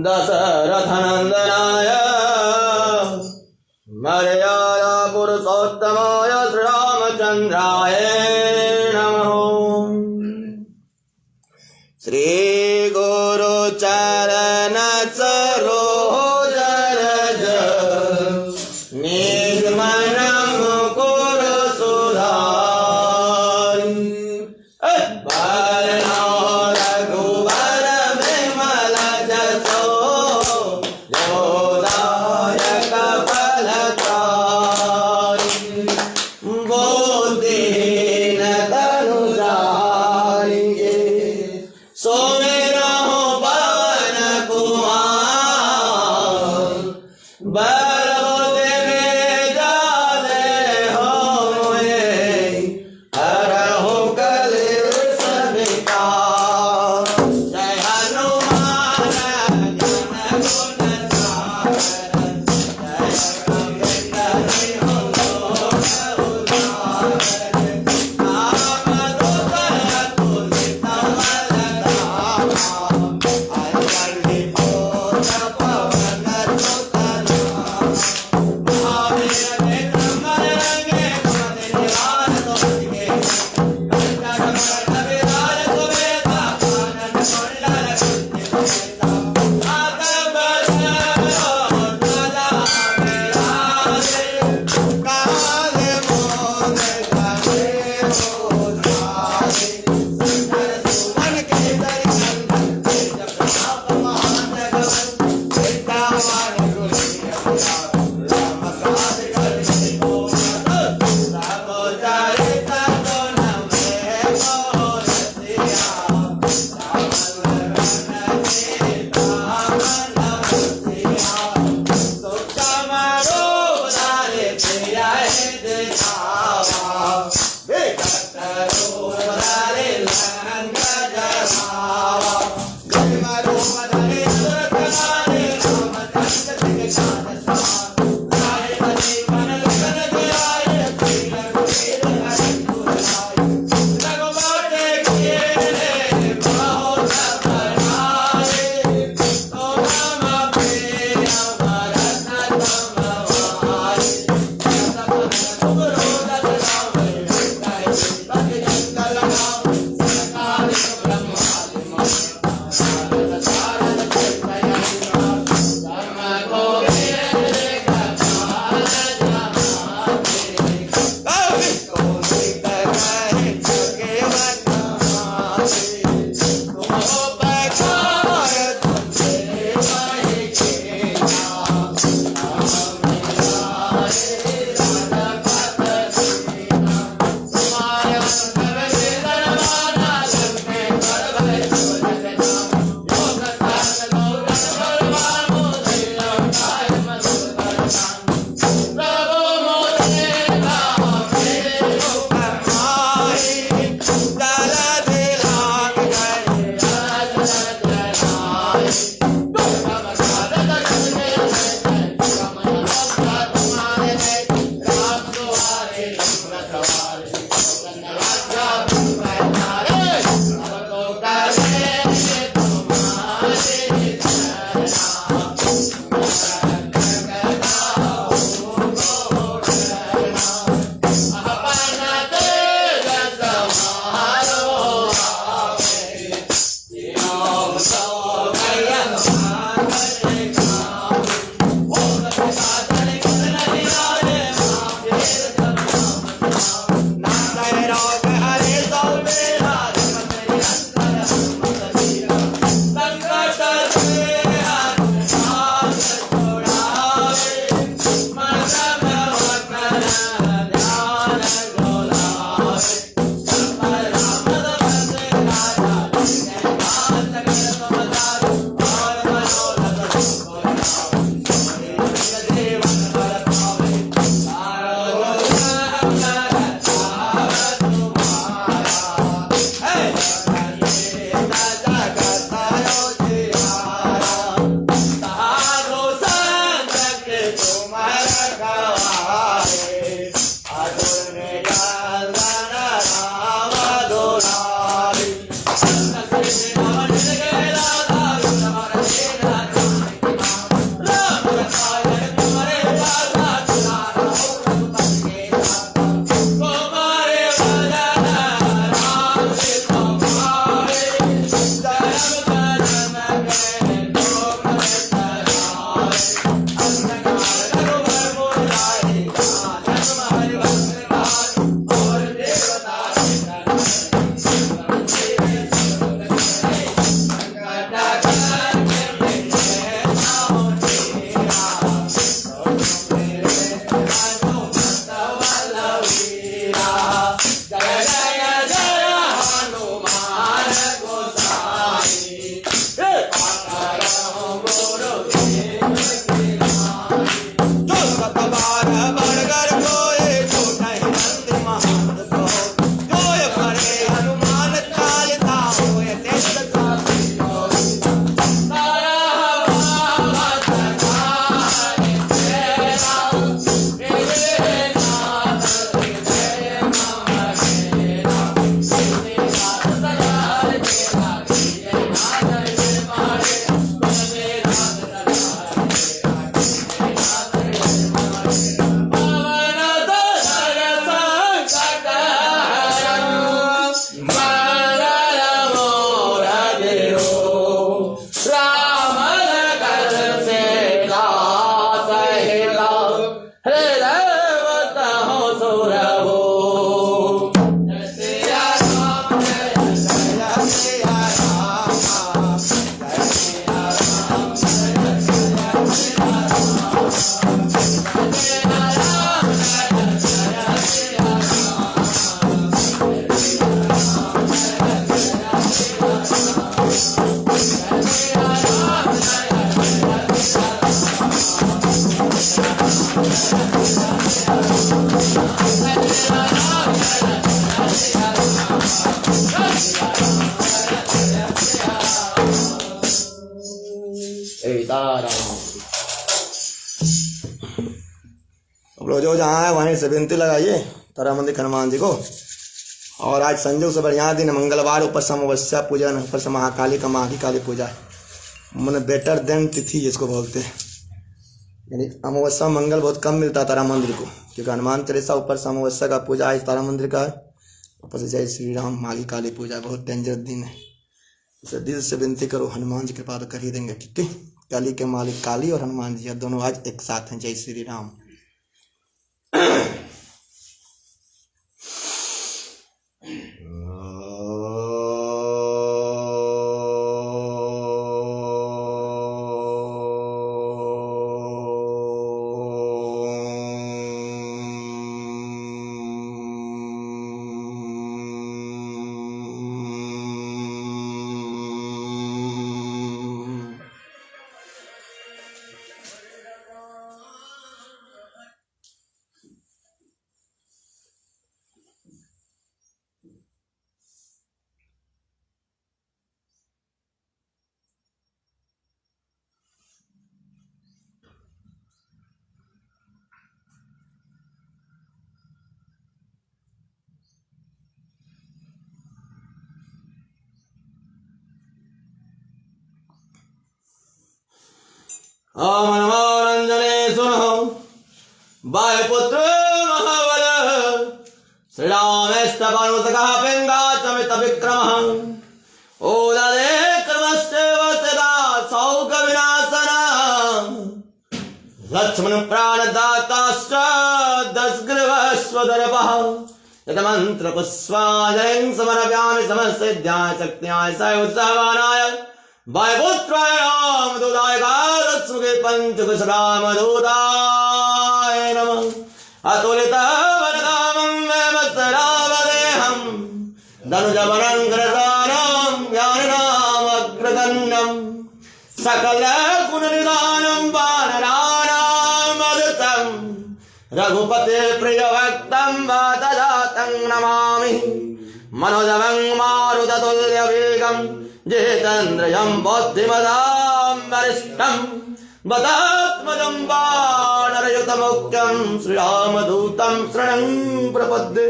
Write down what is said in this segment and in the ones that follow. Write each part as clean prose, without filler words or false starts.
दशरथनन्दनाय मर्यादा पुरुषोत्तमाय श्रीरामचन्द्राय नमः। श्री गुरु चरण सरोज रज निज मन मुकुर सुधारि बरनौ रघुबर विमल जसो योदायक फलचारि बुद्धिहीन तनु जारिगे सोमेरहु पवन कुमार बरहु देवे जाले होए हरहु कलेश विकार। जय हनुमान ज्ञान गुण सागर जय कपीश तिहुँ लोक उजागर। नाम दूत तुलित राम। अब लोग जो जहाँ है वहीं से विनती लगाइए तारा मंदिर हनुमान जी को। और आज संयोग से बढ़िया दिन मंगलवार, ऊपर से अमावस्या पूजन, ऊपर से महाकाली का माघी काली पूजा, मैंने बेटर दिन तिथि जिसको बोलते हैं। यानी अमावस्या मंगल बहुत कम मिलता है तारा मंदिर को, क्योंकि हनुमान चालीसा ऊपर से अमावस्या का पूजा आज तारा मंदिर का है, ऊपर से जय श्री राम माघी काली पूजा, बहुत डेंजर दिन है। इसे दिल से विनती करो, हनुमान जी कृपा तो कर ही देंगे। ठीक है, काली के मालिक काली और हनुमान जी दोनों आज एक साथ हैं। जय श्री राम। ओम नमो रंजने सुनो वायुपुत्र महाबल श्रीरामेस्तपनुतकः पिङ्गाचमित विक्रमः ओददे कर्मस्य वसदा शौकविनाशनः लक्ष्मण प्राणदाताश्च दशग्रीवस्वदर्पः यतमन्त्रपुष्पाञ्जलिं समर्पयामि समस्सिद्ध्याय शक्त्याय स उत्सवानाय वायुपुत्राय रामदूताय कारस्मुखे पञ्चकुशरामदूताय नमः। अतुलितवरदामं वत्सरावदेहं धनुजवनं ग्रसानं ज्ञानिनामग्रगण्यं सकलगुणनिधानं वानराणामदृतं रघुपते प्रियभक्तं वातजातं नमामि। मनोजवं मारुततुल्यवेगं जितेन्द्रियं बुद्धिमतां वरिष्ठं वदात्मजं वानरयुतमुख्यं श्रीरामदूतं शरणं प्रपद्ये।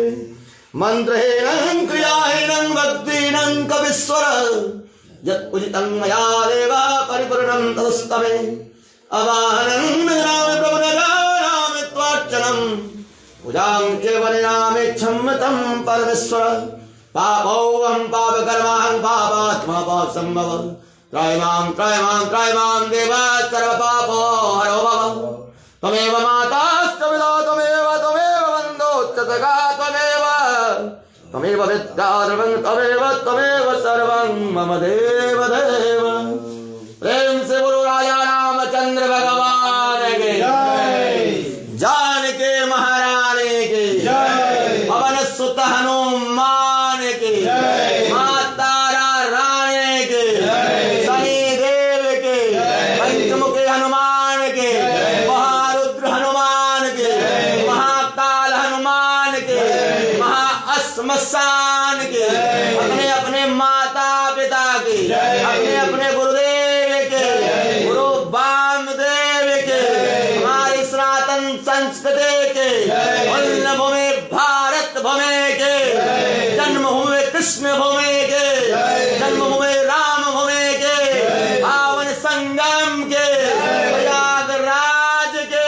मन्त्रहीनं क्रियाहीनं भक्तिहीनं कवीश्वर यत्पूजितं मया देव परिपूर्णं तदस्तमे। अवाहनं राम प्रभुरामि त्वार्चनं पूजां केवलयामिच्छं तं परमेश्वर। पापोऽहं पापकर्माहं पापात्मा पापसम्भव त्रयमां देव सर्वपापो हरो भव। त्वमेव माताश्च पिता त्वमेव बन्धुश्च सखा त्वमेव विद्या त्वमेव सर्वं मम देव देव। प्रेम से बोलो राजा रामचंद्र भगवान के जय, जानकी महारानी की जय, पवन सुत हनुमान की जय, माता रानी की जय, शनि देव की जय, पंचमुखी हनुमान की जय, महारुद्र हनुमान की जय, महाकाल हनुमान की जय, महाश्मशान की जय, अपने अपने माता पिता की जय, अपने अपने गुरुदेव के, गुरु वामदेव के, हमारी सनातन संस्कृति के, अन्न भूमि भारत भूमि के, जन्मभूमि कृष्ण भूमि के, जन्मभूमि राम भूमि के, पावन संगम के, प्रयागराज के,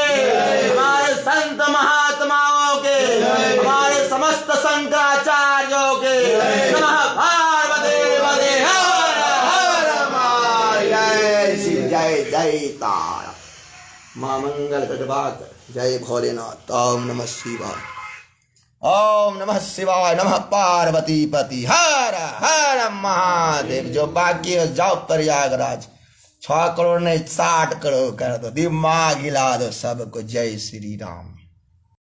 हमारे संत महात्माओं के, हमारे समस्त शंकराचार्यों के, नमः पार्वती पते हर हर महादेव। जय जय तारा मां मंगल गजबात। जय भोलेनाथ। ओम नमः शिवाय। ओम नमः शिवाय। नमः पार्वती पति हर हर महादेव। जो बाकी है जाओ प्रयागराज, 6 करोड़ नहीं 60 करोड़ कर दो, दिमाग हिला दो सबको। जय श्री राम।